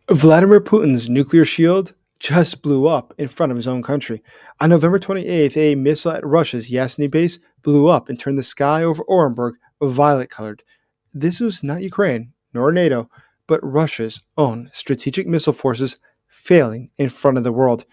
Vladimir Putin's nuclear shield just blew up in front of his own country. On November 28th, a missile at Russia's Yasny base blew up and turned the sky over Orenburg violet colored. This was not Ukraine nor NATO, but Russia's own strategic missile forces failing in front of the world.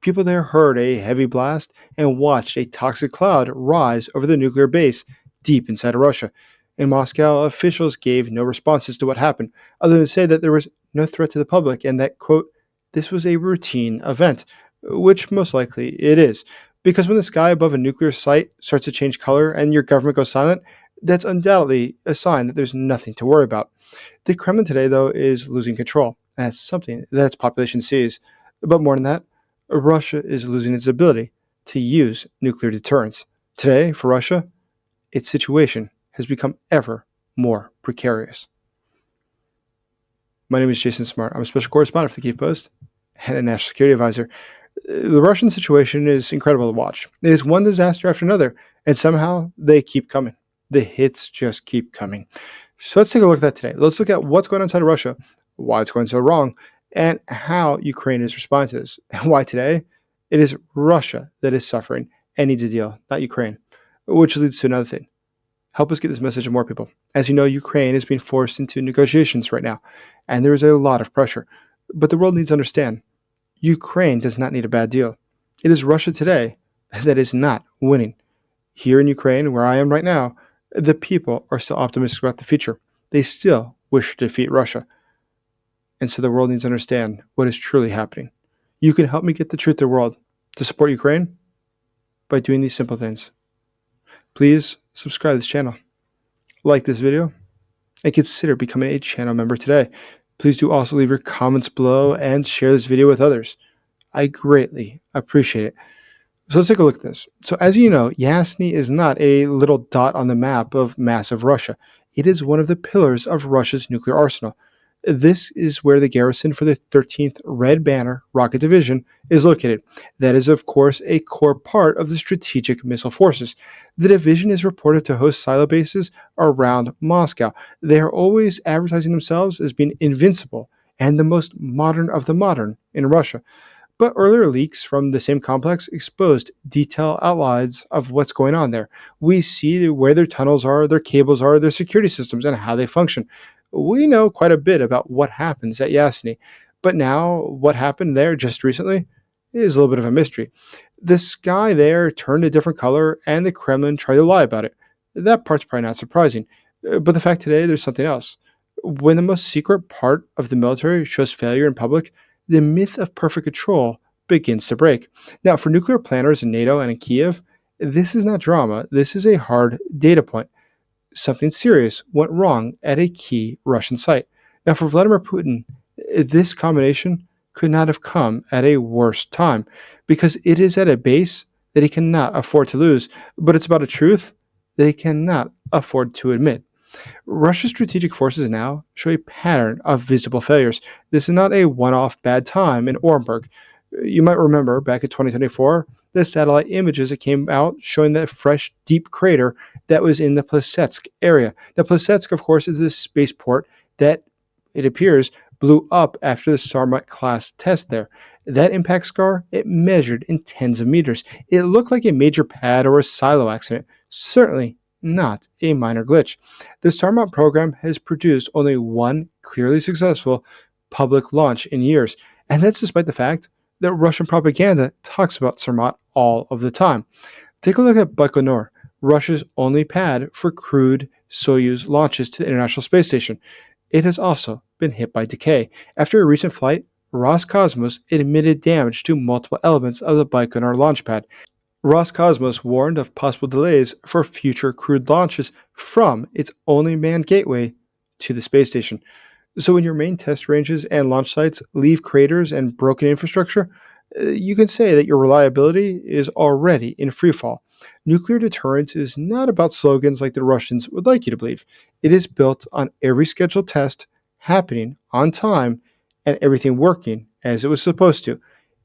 People there heard a heavy blast and watched a toxic cloud rise over the nuclear base deep inside of Russia. In Moscow, officials gave no responses to what happened, other than to say that there was no threat to the public and that, quote, this was a routine event, which most likely it is. Because when the sky above a nuclear site starts to change color and your government goes silent, that's undoubtedly a sign that there's nothing to worry about. The Kremlin today, though, is losing control. That's something that its population sees. But more than that, Russia is losing its ability to use nuclear deterrence. Today, for Russia, its situation has become ever more precarious. My name is Jason Smart. I'm a special correspondent for the Kyiv Post and a national security advisor. The Russian situation is incredible to watch. It is one disaster after another, and somehow they keep coming. The hits just keep coming. So let's take a look at that today. Let's look at what's going on inside of Russia, why it's going so wrong, and how Ukraine is responding to this, and why today it is Russia that is suffering and needs a deal, not Ukraine, which leads to another thing. Help us get this message to more people. As you know, Ukraine is being forced into negotiations right now, and there is a lot of pressure. But the world needs to understand, Ukraine does not need a bad deal. It is Russia today that is not winning. Here in Ukraine, where I am right now, the people are still optimistic about the future. They still wish to defeat Russia. And so the world needs to understand what is truly happening. You can help me get the truth to the world to support Ukraine by doing these simple things. Please subscribe to this channel, like this video, and consider becoming a channel member today. Please do also leave your comments below and share this video with others. I greatly appreciate it. So let's take a look at this. So as you know, Yasny is not a little dot on the map of massive Russia. It is one of the pillars of Russia's nuclear arsenal. This is where the garrison for the 13th Red Banner Rocket Division is located. That is, of course, a core part of the strategic missile forces. The division is reported to host silo bases around Moscow. They are always advertising themselves as being invincible and the most modern of the modern in Russia. But earlier leaks from the same complex exposed detailed outlines of what's going on there. We see where their tunnels are, their cables are, their security systems, and how they function. We know quite a bit about what happens at Yasny, but now what happened there just recently is a little bit of a mystery. The sky there turned a different color, and the Kremlin tried to lie about it. That part's probably not surprising. But the fact today, there's something else. When the most secret part of the military shows failure in public, the myth of perfect control begins to break. Now, for nuclear planners in NATO and in Kyiv, this is not drama. This is a hard data point. Something serious went wrong at a key Russian site. Now, for Vladimir Putin, this combination could not have come at a worse time because it is at a base that he cannot afford to lose, but it's about a truth that he cannot afford to admit. Russia's strategic forces now show a pattern of visible failures. This is not a one-off bad time in Orenburg. You might remember back in 2024, the satellite images that came out showing that fresh, deep crater that was in the Plesetsk area. Now, Plesetsk, of course, is the spaceport that, it appears, blew up after the Sarmat class test there. That impact scar, it measured in tens of meters. It looked like a major pad or a silo accident, certainly not a minor glitch. The Sarmat program has produced only one clearly successful public launch in years, and that's despite the fact that Russian propaganda talks about Sarmat all of the time. Take a look at Baikonur, Russia's only pad for crewed Soyuz launches to the International Space Station. It has also been hit by decay. After a recent flight, Roscosmos admitted damage to multiple elements of the Baikonur launch pad. Roscosmos warned of possible delays for future crewed launches from its only manned gateway to the space station. So when your main test ranges and launch sites leave craters and broken infrastructure, you can say that your reliability is already in freefall. Nuclear deterrence is not about slogans like the Russians would like you to believe. It is built on every scheduled test happening on time and everything working as it was supposed to.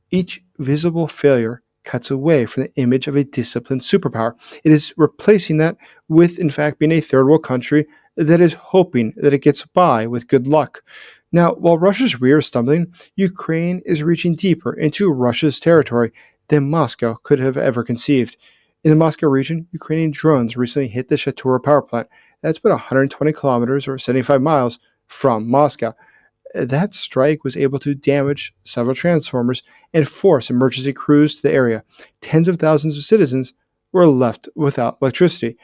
Each visible failure cuts away from the image of a disciplined superpower. It is replacing that with, in fact, being a third world country that is hoping that it gets by with good luck. Now, while Russia's rear is stumbling, Ukraine is reaching deeper into Russia's territory than Moscow could have ever conceived. In the Moscow region, Ukrainian drones recently hit the Shatura power plant. That's about 120 kilometers or 75 miles from Moscow. That strike was able to damage several transformers and force emergency crews to the area. Tens of thousands of citizens were left without electricity.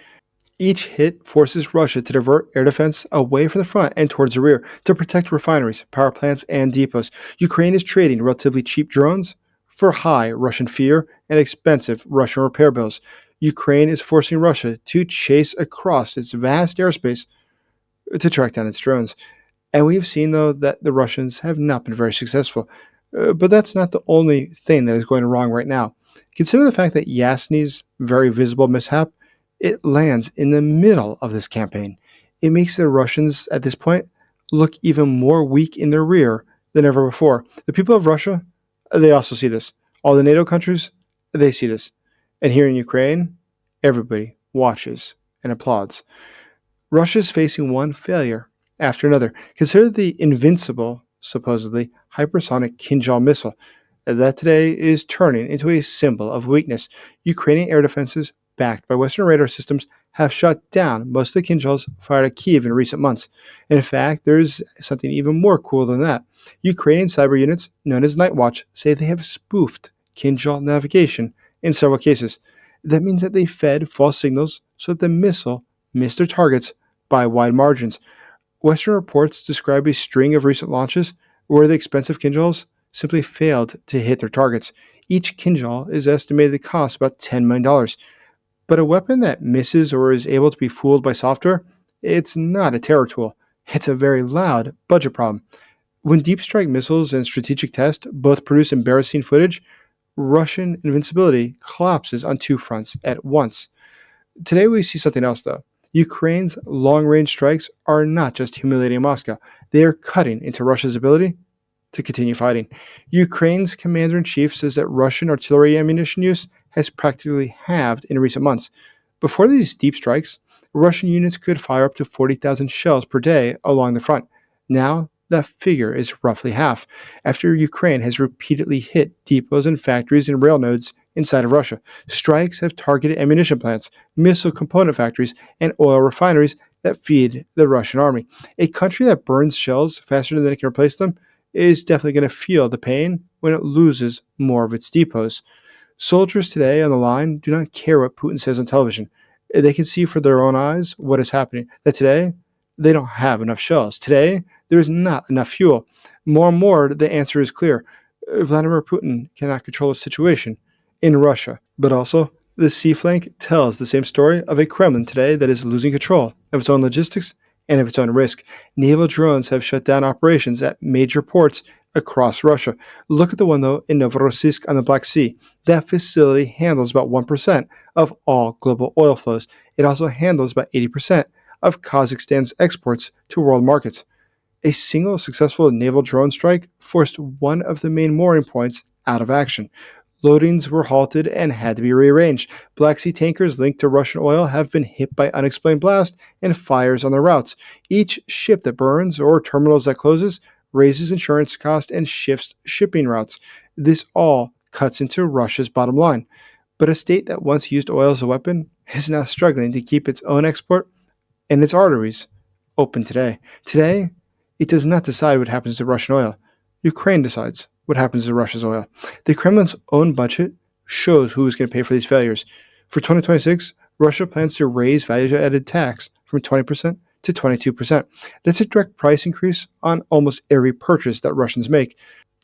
Each hit forces Russia to divert air defense away from the front and towards the rear to protect refineries, power plants, and depots. Ukraine is trading relatively cheap drones for high Russian fear and expensive Russian repair bills. Ukraine is forcing Russia to chase across its vast airspace to track down its drones. And we've seen, though, that the Russians have not been very successful. But that's not the only thing that is going wrong right now. Consider the fact that Yasny's very visible mishap, it lands in the middle of this campaign. It makes the Russians, at this point, look even more weak in their rear than ever before. The people of Russia, they also see this. All the NATO countries, they see this. And here in Ukraine, everybody watches and applauds. Russia is facing one failure after another. Consider the invincible, supposedly, hypersonic Kinjal missile that today is turning into a symbol of weakness. Ukrainian air defenses, backed by Western radar systems, have shut down most of the Kinjals fired at Kiev in recent months. In fact, there's something even more cool than that. Ukrainian cyber units, known as Night Watch, say they have spoofed Kinjal navigation in several cases. That means that they fed false signals so that the missile missed their targets by wide margins. Western reports describe a string of recent launches where the expensive Kinjals simply failed to hit their targets. Each Kinjal is estimated to cost about $10 million. But a weapon that misses or is able to be fooled by software, it's not a terror tool. It's a very loud budget problem. When deep strike missiles and strategic tests both produce embarrassing footage, Russian invincibility collapses on two fronts at once. Today we see something else, though. Ukraine's long-range strikes are not just humiliating Moscow. They are cutting into Russia's ability to continue fighting. Ukraine's commander-in-chief says that Russian artillery ammunition use has practically halved in recent months. Before these deep strikes, Russian units could fire up to 40,000 shells per day along the front. Now, that figure is roughly half, after Ukraine has repeatedly hit depots and factories and rail nodes inside of Russia. Strikes have targeted ammunition plants, missile component factories, and oil refineries that feed the Russian army. A country that burns shells faster than it can replace them is definitely going to feel the pain when it loses more of its depots. Soldiers today on the line do not care what Putin says on television. They can see for their own eyes what is happening. That today, they don't have enough shells. Today, there is not enough fuel. More and more, the answer is clear. Vladimir Putin cannot control the situation in Russia. But also, the sea flank tells the same story of a Kremlin today that is losing control of its own logistics and of its own risk. Naval drones have shut down operations at major ports across Russia. Look at the one, though, in Novorossiysk on the Black Sea. That facility handles about 1% of all global oil flows. It also handles about 80% of Kazakhstan's exports to world markets. A single successful naval drone strike forced one of the main mooring points out of action. Loadings were halted and had to be rearranged. Black Sea tankers linked to Russian oil have been hit by unexplained blasts and fires on their routes. Each ship that burns or terminals that closes raises insurance costs and shifts shipping routes. This all cuts into Russia's bottom line. But a state that once used oil as a weapon is now struggling to keep its own export and its arteries open today. Today, it does not decide what happens to Russian oil. Ukraine decides what happens to Russia's oil. The Kremlin's own budget shows who is going to pay for these failures. For 2026, Russia plans to raise value-added tax from 20% to 22%. That's a direct price increase on almost every purchase that Russians make.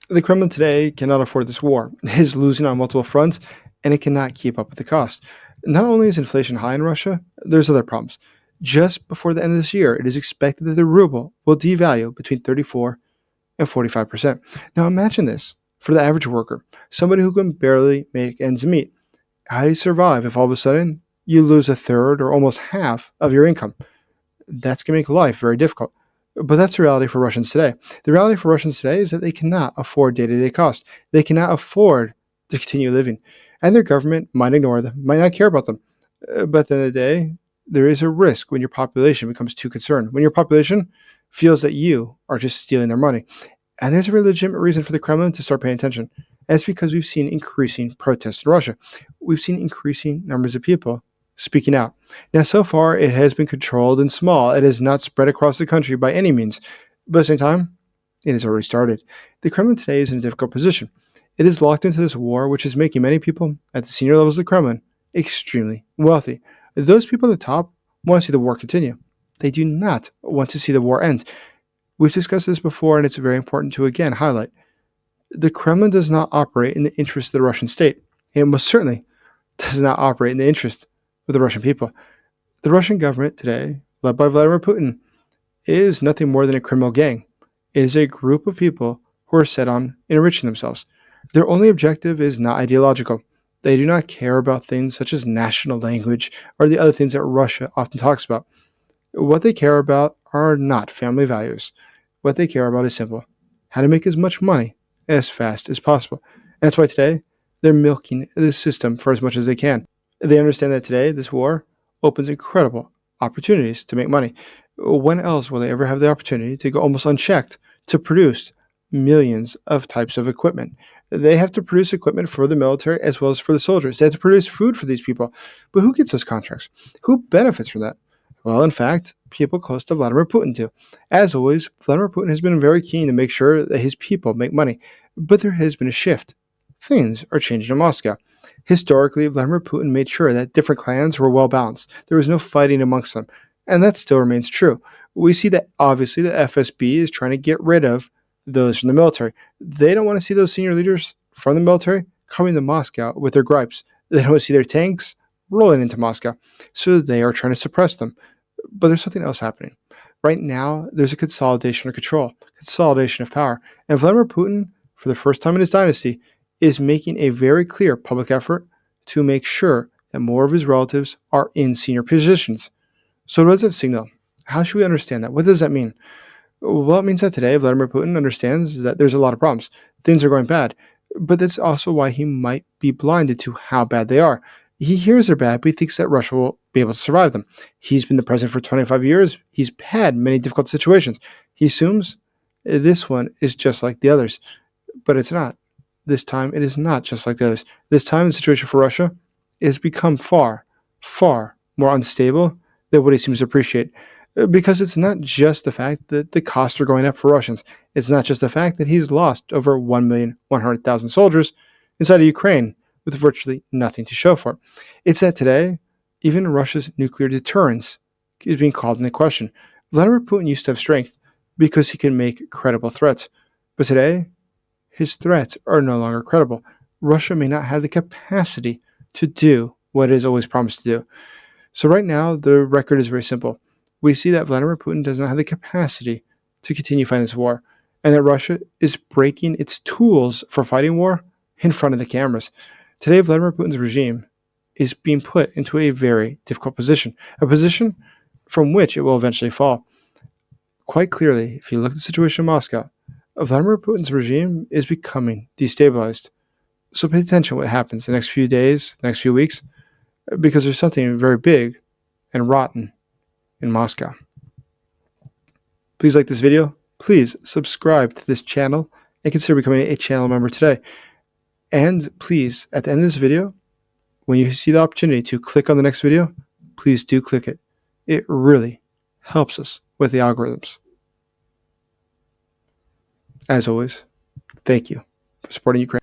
The Kremlin today cannot afford this war. It is losing on multiple fronts, and it cannot keep up with the cost. Not only is inflation high in Russia, there's other problems. Just before the end of this year, it is expected that the ruble will devalue between 34 and 45%. Now imagine this for the average worker, somebody who can barely make ends meet. How do you survive if all of a sudden you lose a third or almost half of your income? That's going to make life very difficult. But that's the reality for Russians today. The reality for Russians today is that they cannot afford day-to-day costs. They cannot afford to continue living. And their government might ignore them, might not care about them. But at the end of the day, there is a risk when your population becomes too concerned. When your population feels that you are just stealing their money. And there's a really legitimate reason for the Kremlin to start paying attention. And it's because we've seen increasing protests in Russia. We've seen increasing numbers of people speaking out. Now, so far, it has been controlled and small. It has not spread across the country by any means. But at the same time, it has already started. The Kremlin today is in a difficult position. It is locked into this war, which is making many people at the senior levels of the Kremlin extremely wealthy. Those people at the top want to see the war continue. They do not want to see the war end. We've discussed this before, and it's very important to again highlight. The Kremlin does not operate in the interest of the Russian state. It most certainly does not operate in the interest of the Russian people. The Russian government today, led by Vladimir Putin, is nothing more than a criminal gang. It is a group of people who are set on enriching themselves. Their only objective is not ideological. They do not care about things such as national language or the other things that Russia often talks about. What they care about are not family values. What they care about is simple: how to make as much money as fast as possible. And that's why today they're milking this system for as much as they can. They understand that today this war opens incredible opportunities to make money. When else will they ever have the opportunity to go almost unchecked to produce millions of types of equipment? They have to produce equipment for the military as well as for the soldiers. They have to produce food for these people. But who gets those contracts? Who benefits from that? Well, in fact, people close to Vladimir Putin do. As always, Vladimir Putin has been very keen to make sure that his people make money. But there has been a shift. Things are changing in Moscow. Historically, Vladimir Putin made sure that different clans were well balanced. There was no fighting amongst them. And that still remains true. We see that obviously the FSB is trying to get rid of those from the military. They don't want to see those senior leaders from the military coming to Moscow with their gripes. They don't want to see their tanks rolling into Moscow. So they are trying to suppress them. But there's something else happening. Right now, there's a consolidation of control, consolidation of power. And Vladimir Putin, for the first time in his dynasty, is making a very clear public effort to make sure that more of his relatives are in senior positions. So what does that signal? How should we understand that? What does that mean? Well, it means that today Vladimir Putin understands that there's a lot of problems. Things are going bad. But that's also why he might be blinded to how bad they are. He hears they're bad, but he thinks that Russia will be able to survive them. He's been the president for 25 years. He's had many difficult situations. He assumes this one is just like the others. But it's not. This time, it is not just like the others. This time, the situation for Russia has become far, far more unstable than what he seems to appreciate. Because it's not just the fact that the costs are going up for Russians. It's not just the fact that he's lost over 1,100,000 soldiers inside of Ukraine with virtually nothing to show for it. It's that today, even Russia's nuclear deterrence is being called into question. Vladimir Putin used to have strength because he can make credible threats. But today, his threats are no longer credible. Russia may not have the capacity to do what it has always promised to do. So right now, the record is very simple. We see that Vladimir Putin does not have the capacity to continue fighting this war, and that Russia is breaking its tools for fighting war in front of the cameras. Today, Vladimir Putin's regime is being put into a very difficult position, a position from which it will eventually fall. Quite clearly, if you look at the situation in Moscow, Vladimir Putin's regime is becoming destabilized. So pay attention to what happens the next few days, the next few weeks, because there's something very big and rotten in Moscow. Please like this video. Please subscribe to this channel and consider becoming a channel member today. And please, at the end of this video, when you see the opportunity to click on the next video, please do click it. It really helps us with the algorithms. As always, thank you for supporting Ukraine.